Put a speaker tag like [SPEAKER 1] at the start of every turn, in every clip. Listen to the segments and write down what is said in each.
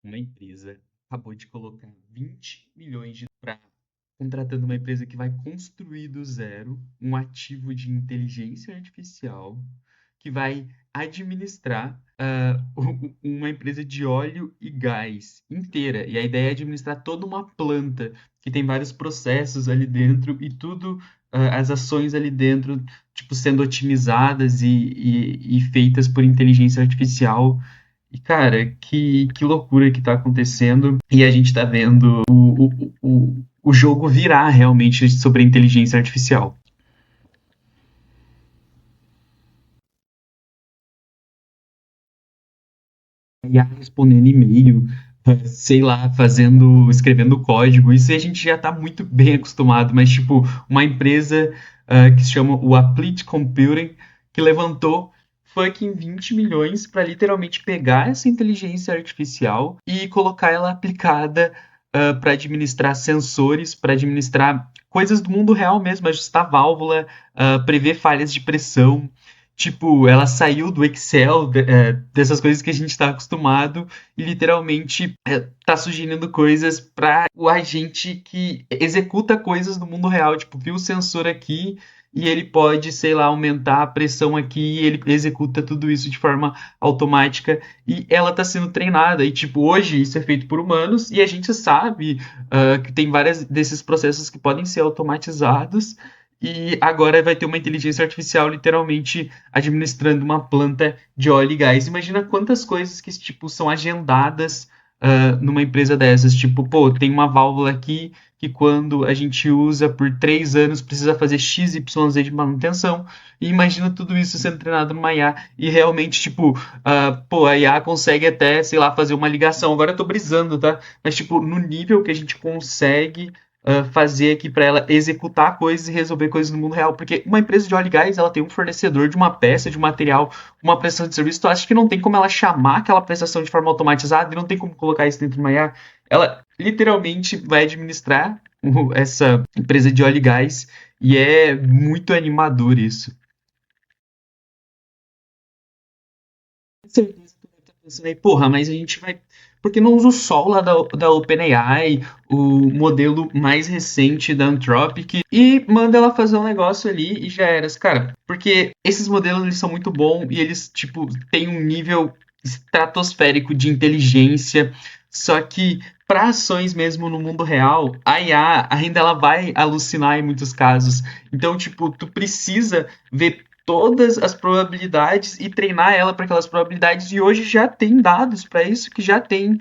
[SPEAKER 1] Uma empresa acabou de colocar 20 milhões para contratando uma empresa que vai construir do zero um ativo de inteligência artificial que vai administrar uma empresa de óleo e gás inteira. E a ideia é administrar toda uma planta que tem vários processos ali dentro e tudo, as ações ali dentro, tipo, sendo otimizadas e feitas por inteligência artificial. E, cara, que loucura que tá acontecendo. E a gente tá vendo o jogo virar realmente sobre a inteligência artificial. IA respondendo e-mail, sei lá, escrevendo código. Isso a gente já tá muito bem acostumado, mas, tipo, uma empresa que se chama o Applied Computing, que levantou fucking 20 milhões para literalmente pegar essa inteligência artificial e colocar ela aplicada para administrar sensores, para administrar coisas do mundo real mesmo, ajustar válvula, prever falhas de pressão. Tipo, ela saiu do Excel, dessas coisas que a gente está acostumado, e literalmente tá sugerindo coisas para o agente que executa coisas no mundo real. Tipo, viu o sensor aqui e ele pode, sei lá, aumentar a pressão aqui e ele executa tudo isso de forma automática e ela está sendo treinada. E, tipo, hoje isso é feito por humanos e a gente sabe que tem vários desses processos que podem ser automatizados. E agora vai ter uma inteligência artificial literalmente administrando uma planta de óleo e gás. Imagina quantas coisas que tipo, são agendadas numa empresa dessas. Tipo, pô, tem uma válvula aqui que quando a gente usa por 3 anos precisa fazer X, Y, Z de manutenção. E imagina tudo isso sendo treinado numa IA e realmente, tipo, pô, a IA consegue até, sei lá, fazer uma ligação. Agora eu tô brisando, tá? Mas, tipo, no nível que a gente consegue fazer aqui para ela executar coisas e resolver coisas no mundo real. Porque uma empresa de óleo e gás, ela tem um fornecedor de uma peça, de um material, uma prestação de serviço. Tu acha que não tem como ela chamar aquela prestação de forma automatizada e não tem como colocar isso dentro de uma IA? Ela literalmente vai administrar essa empresa de óleo e gás e é muito animador isso. Com certeza tu deve estar pensando aí, porra, mas a gente vai. Por que não usa o Sol lá da OpenAI, o modelo mais recente da Anthropic, e manda ela fazer um negócio ali e já era. Cara, porque esses modelos eles são muito bons e eles, tipo, têm um nível estratosférico de inteligência, só que para ações mesmo no mundo real, a IA ainda ela vai alucinar em muitos casos. Então, tipo, tu precisa ver todas as probabilidades e treinar ela para aquelas probabilidades. E hoje já tem dados para isso, que já tem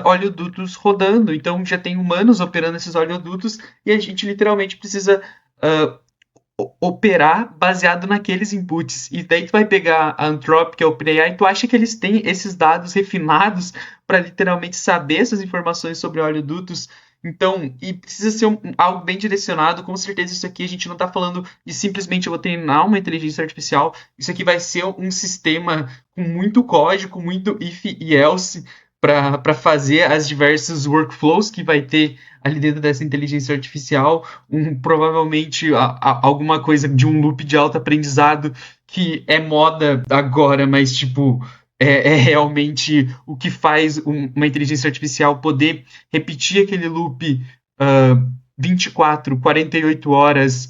[SPEAKER 1] oleodutos rodando. Então já tem humanos operando esses oleodutos e a gente literalmente precisa uh, operar baseado naqueles inputs. E daí tu vai pegar a Anthropic, a OpenAI, e tu acha que eles têm esses dados refinados para literalmente saber essas informações sobre oleodutos? Então, e precisa ser algo bem direcionado. Com certeza, isso aqui a gente não está falando de simplesmente eu vou treinar uma inteligência artificial. Isso aqui vai ser um sistema com muito código, muito if e else, para fazer as diversos workflows que vai ter ali dentro dessa inteligência artificial, provavelmente alguma coisa de um loop de alto aprendizado que é moda agora, mas tipo é realmente o que faz uma inteligência artificial poder repetir aquele loop 24, 48 horas,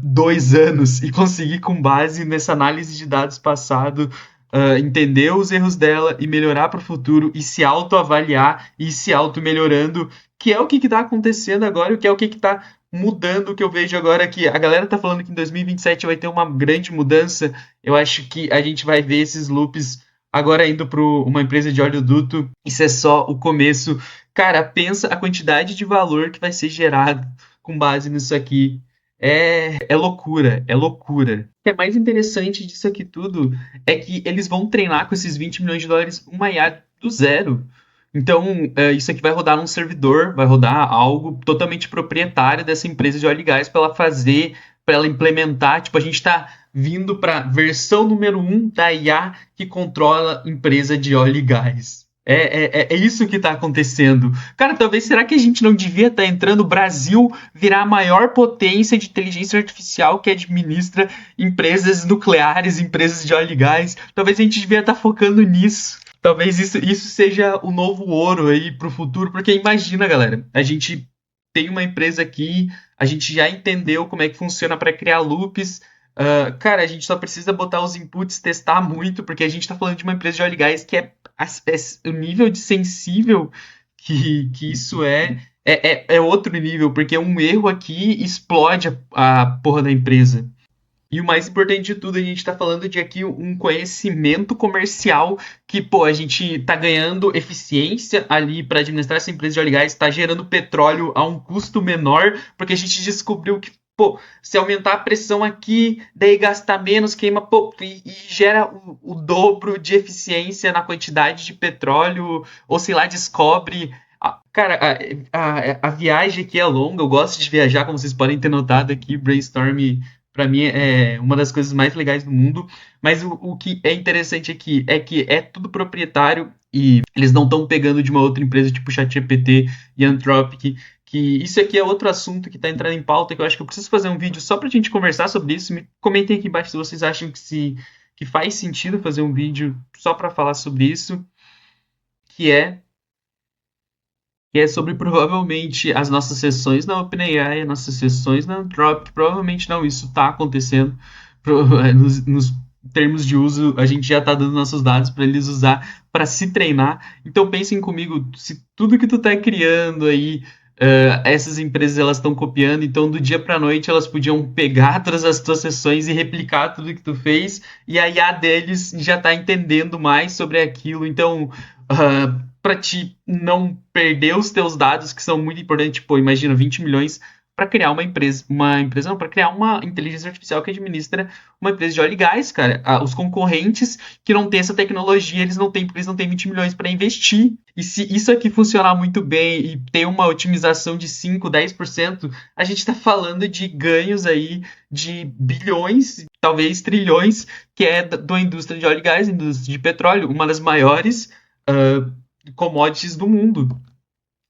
[SPEAKER 1] 2 anos e conseguir com base nessa análise de dados passado entender os erros dela e melhorar para o futuro e se autoavaliar e se auto-melhorando, que é o que está acontecendo agora e que é o que está mudando. O que eu vejo agora que a galera está falando que em 2027 vai ter uma grande mudança. Eu acho que a gente vai ver esses loops agora indo para uma empresa de oleoduto. Isso é só o começo. Cara, pensa a quantidade de valor que vai ser gerado com base nisso aqui. É loucura, é loucura. O que é mais interessante disso aqui tudo é que eles vão treinar com esses 20 milhões de dólares uma IA do zero. Então, isso aqui vai rodar num servidor, vai rodar algo totalmente proprietário dessa empresa de óleo e gás para ela fazer, para ela implementar. Tipo, a gente está vindo para a versão número 1 da IA que controla a empresa de óleo e gás. É isso que está acontecendo. Cara, talvez será que a gente não devia estar entrando o Brasil virar a maior potência de inteligência artificial que administra empresas nucleares, empresas de óleo e gás? Talvez a gente devia estar focando nisso. Talvez isso seja o novo ouro aí pro futuro, porque imagina, galera, a gente tem uma empresa aqui, a gente já entendeu como é que funciona para criar loops. Cara, a gente só precisa botar os inputs, testar muito, porque a gente está falando de uma empresa de óleo e gás que o nível de sensível que isso é outro nível, porque um erro aqui explode a porra da empresa. E o mais importante de tudo, a gente está falando de aqui um conhecimento comercial que, pô, a gente está ganhando eficiência ali para administrar essa empresa de óleo e gás, está gerando petróleo a um custo menor, porque a gente descobriu que, pô, se aumentar a pressão aqui, daí gastar menos, queima, pô, e gera o dobro de eficiência na quantidade de petróleo, ou sei lá, descobre. Cara, a viagem aqui é longa, eu gosto de viajar, como vocês podem ter notado aqui, Brainstorm para mim é uma das coisas mais legais do mundo, mas o que é interessante aqui é que é tudo proprietário e eles não estão pegando de uma outra empresa tipo ChatGPT e Anthropic, que isso aqui é outro assunto que está entrando em pauta, que eu acho que eu preciso fazer um vídeo só para a gente conversar sobre isso. Me comentem aqui embaixo se vocês acham que faz sentido fazer um vídeo só para falar sobre isso, que é que é sobre provavelmente as nossas sessões na OpenAI, as nossas sessões na Anthropic. Provavelmente não, isso está acontecendo. Nos termos de uso, a gente já está dando nossos dados para eles usar para se treinar. Então pensem comigo, se tudo que tu está criando aí, essas empresas elas estão copiando, então do dia para a noite elas podiam pegar todas as tuas sessões e replicar tudo que tu fez, e a IA deles já está entendendo mais sobre aquilo. Então, para te não perder os teus dados, que são muito importantes, tipo, imagina 20 milhões para criar uma empresa não, para criar uma inteligência artificial que administra uma empresa de óleo e gás, cara. Os concorrentes que não têm essa tecnologia, eles não têm, porque eles não têm 20 milhões para investir. E se isso aqui funcionar muito bem e ter uma otimização de 5, 10%, a gente está falando de ganhos aí de bilhões, talvez trilhões, que é da indústria de óleo e gás, indústria de petróleo, uma das maiores commodities do mundo.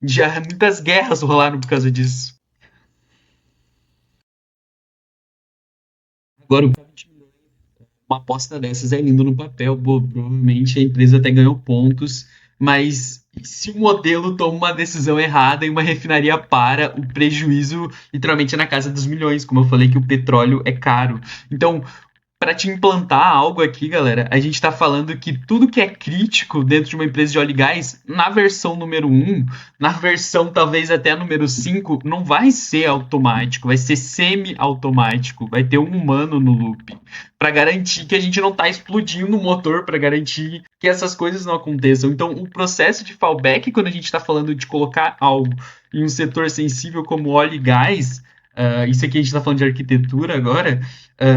[SPEAKER 1] Já muitas guerras rolaram por causa disso. Agora, uma aposta dessas é lindo no papel, pô, provavelmente a empresa até ganhou pontos, mas se o modelo toma uma decisão errada e uma refinaria para, o prejuízo literalmente é na casa dos milhões, como eu falei que o petróleo é caro. Então, para te implantar algo aqui, galera, a gente está falando que tudo que é crítico dentro de uma empresa de óleo e gás, na versão número um, na versão talvez até número 5, não vai ser automático, vai ser semi-automático, vai ter um humano no loop, para garantir que a gente não está explodindo o motor, para garantir que essas coisas não aconteçam. Então, o processo de fallback, quando a gente está falando de colocar algo em um setor sensível como óleo e gás, isso aqui a gente está falando de arquitetura agora,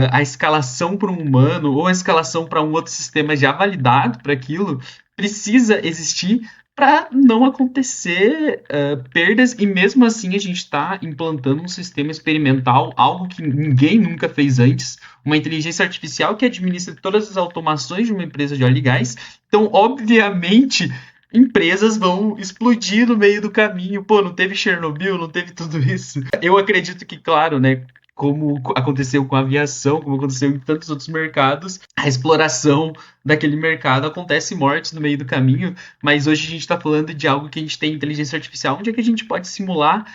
[SPEAKER 1] a escalação para um humano ou a escalação para um outro sistema já validado para aquilo precisa existir para não acontecer perdas, e mesmo assim a gente está implantando um sistema experimental, algo que ninguém nunca fez antes, uma inteligência artificial que administra todas as automações de uma empresa de óleo e gás. Então, obviamente, empresas vão explodir no meio do caminho. Pô, não teve Chernobyl, não teve tudo isso. Eu acredito que, claro, né, como aconteceu com a aviação, como aconteceu em tantos outros mercados, a exploração daquele mercado acontece mortes no meio do caminho, mas hoje a gente está falando de algo que a gente tem inteligência artificial, onde é que a gente pode simular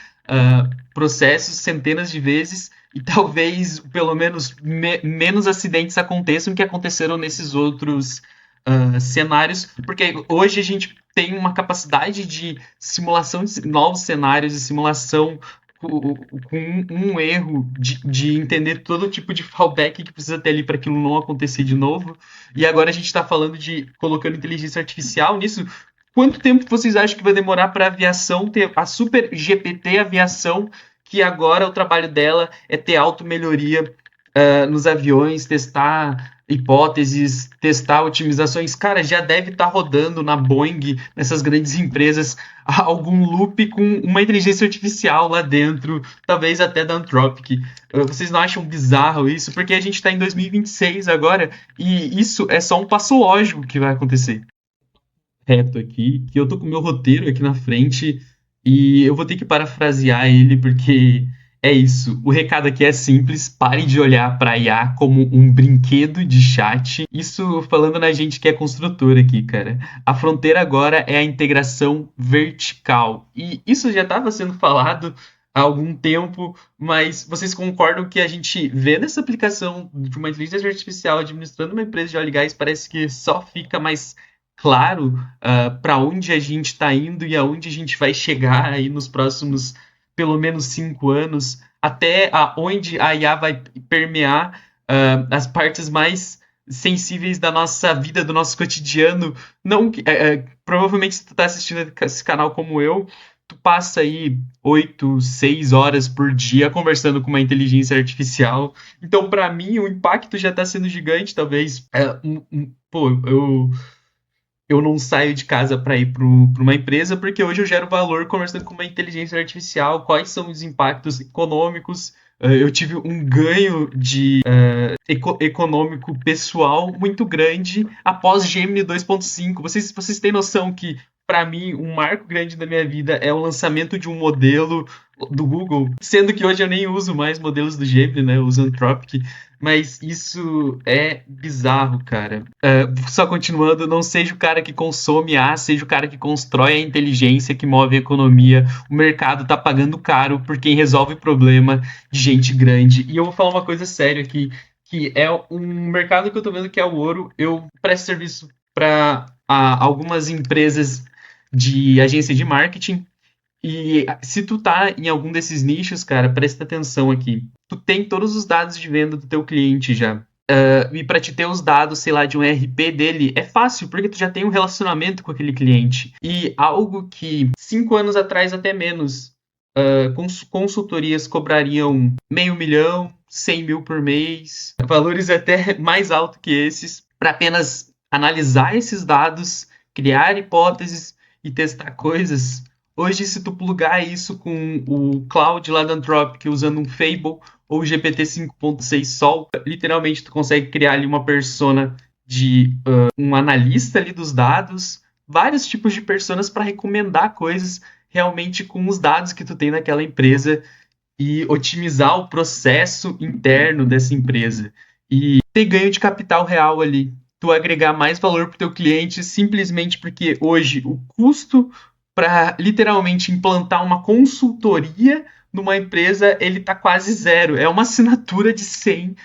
[SPEAKER 1] processos centenas de vezes e talvez pelo menos menos acidentes aconteçam que aconteceram nesses outros cenários, porque hoje a gente tem uma capacidade de simulação de novos cenários e simulação com um erro de entender todo tipo de fallback que precisa ter ali para aquilo não acontecer de novo. E agora a gente está falando de colocando inteligência artificial nisso. Quanto tempo vocês acham que vai demorar para a aviação ter a Super GPT Aviação, que agora o trabalho dela é ter auto-melhoria nos aviões, testar hipóteses, testar otimizações? Cara, já deve estar rodando na Boeing, nessas grandes empresas, algum loop com uma inteligência artificial lá dentro, talvez até da Anthropic. Vocês não acham bizarro isso? Porque a gente está em 2026 agora e isso é só um passo lógico que vai acontecer. Reto aqui, que eu tô com o meu roteiro aqui na frente e eu vou ter que parafrasear ele porque É isso. O recado aqui é simples. Pare de olhar para a IA como um brinquedo de chat. Isso falando na gente que é construtor aqui, cara. A fronteira agora é a integração vertical. E isso já estava sendo falado há algum tempo, mas vocês concordam que a gente vê nessa aplicação de uma inteligência artificial administrando uma empresa de óleo e gás, parece que só fica mais claro para onde a gente está indo e aonde a gente vai chegar aí nos próximos pelo menos 5 anos, até onde a IA vai permear as partes mais sensíveis da nossa vida, do nosso cotidiano. Não, provavelmente se tu está assistindo esse canal como eu, tu passa aí 8, 6 horas por dia conversando com uma inteligência artificial. Então, para mim, o impacto já está sendo gigante, talvez. Pô, eu não saio de casa para ir para uma empresa, porque hoje eu gero valor conversando com uma inteligência artificial, quais são os impactos econômicos. Eu tive um ganho de econômico pessoal muito grande após Gemini 2.5. Vocês têm noção que, para mim, um marco grande da minha vida é o lançamento de um modelo do Google, sendo que hoje eu nem uso mais modelos do Gemini, né? Eu uso Anthropic, mas isso é bizarro, cara. Só continuando, não seja o cara que consome A, seja o cara que constrói a inteligência que move a economia. O mercado tá pagando caro por quem resolve problema de gente grande. E eu vou falar uma coisa séria aqui, que é um mercado que eu tô vendo que é o ouro. Eu presto serviço para algumas empresas de agência de marketing. E se tu tá em algum desses nichos, cara, presta atenção aqui. Tu tem todos os dados de venda do teu cliente já. E para te ter os dados, sei lá, de um RP dele, é fácil, porque tu já tem um relacionamento com aquele cliente. E algo que 5 anos atrás, até menos, consultorias cobrariam 500.000, 100 mil por mês, valores até mais altos que esses, para apenas analisar esses dados, criar hipóteses e testar coisas. Hoje, se tu plugar isso com o cloud lá da Anthropic usando um Fable ou o GPT 5.6 Sol, literalmente tu consegue criar ali uma persona de um analista ali dos dados, vários tipos de personas para recomendar coisas realmente com os dados que tu tem naquela empresa e otimizar o processo interno dessa empresa. E ter ganho de capital real ali. Tu agregar mais valor para o teu cliente simplesmente porque hoje o custo para literalmente implantar uma consultoria numa empresa, ele tá quase zero. É uma assinatura de $100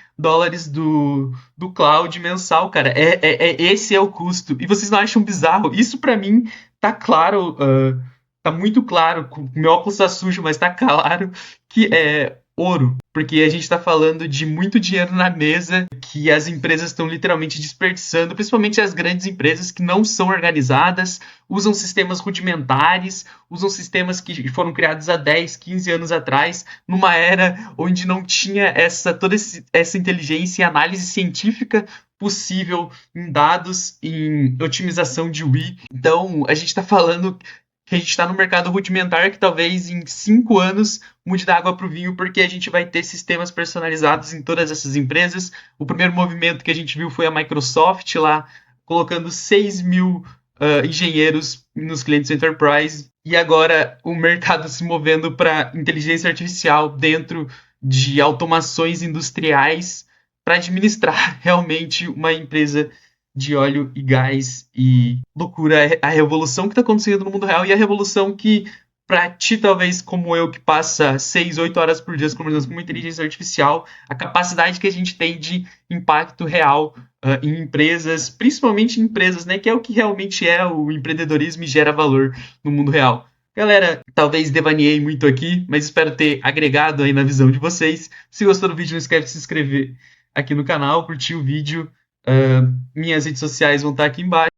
[SPEAKER 1] do cloud mensal, cara. Esse é o custo. E vocês não acham bizarro? Isso para mim tá claro, tá muito claro. Meu óculos tá sujo, mas tá claro que é ouro. Porque a gente está falando de muito dinheiro na mesa que as empresas estão literalmente desperdiçando, principalmente as grandes empresas que não são organizadas, usam sistemas rudimentares, usam sistemas que foram criados há 10, 15 anos atrás, numa era onde não tinha toda essa inteligência e análise científica possível em dados, em otimização de UI. Então, a gente está falando que a gente está no mercado rudimentar que talvez em 5 anos mude da água para o vinho, porque a gente vai ter sistemas personalizados em todas essas empresas. O primeiro movimento que a gente viu foi a Microsoft lá, colocando 6 mil engenheiros nos clientes Enterprise, e agora o mercado se movendo para inteligência artificial dentro de automações industriais para administrar realmente uma empresa de óleo e gás. E loucura, a revolução que está acontecendo no mundo real e a revolução que, para ti, talvez, como eu, que passa 6, 8 horas por dia conversando com uma inteligência artificial, a capacidade que a gente tem de impacto real em empresas, principalmente em empresas, né, que é o que realmente é o empreendedorismo e gera valor no mundo real. Galera, talvez devaneei muito aqui, mas espero ter agregado aí na visão de vocês. Se gostou do vídeo, não esquece de se inscrever aqui no canal, curtir o vídeo. Minhas redes sociais vão estar aqui embaixo.